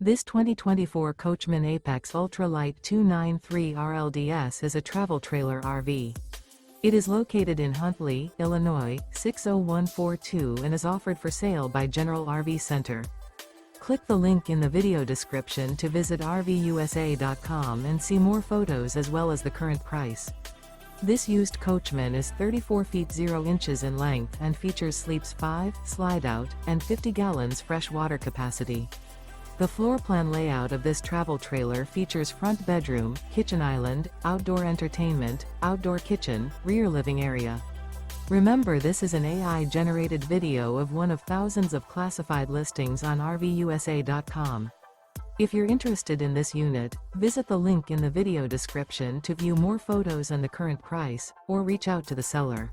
This 2024 Coachmen Apex Ultra-Lite 293 RLDS is a travel trailer RV. It is located in Huntley, Illinois, 60142 and is offered for sale by General RV Center. Click the link in the video description to visit RVUSA.com and see more photos as well as the current price. This used Coachman is 34 feet 0 inches in length and features sleeps 5, slide-out, and 50 gallons fresh water capacity. The floor plan layout of this travel trailer features front bedroom, kitchen island, outdoor entertainment, outdoor kitchen, rear living area. Remember, this is an AI-generated video of one of thousands of classified listings on RVUSA.com. If you're interested in this unit, visit the link in the video description to view more photos and the current price, or reach out to the seller.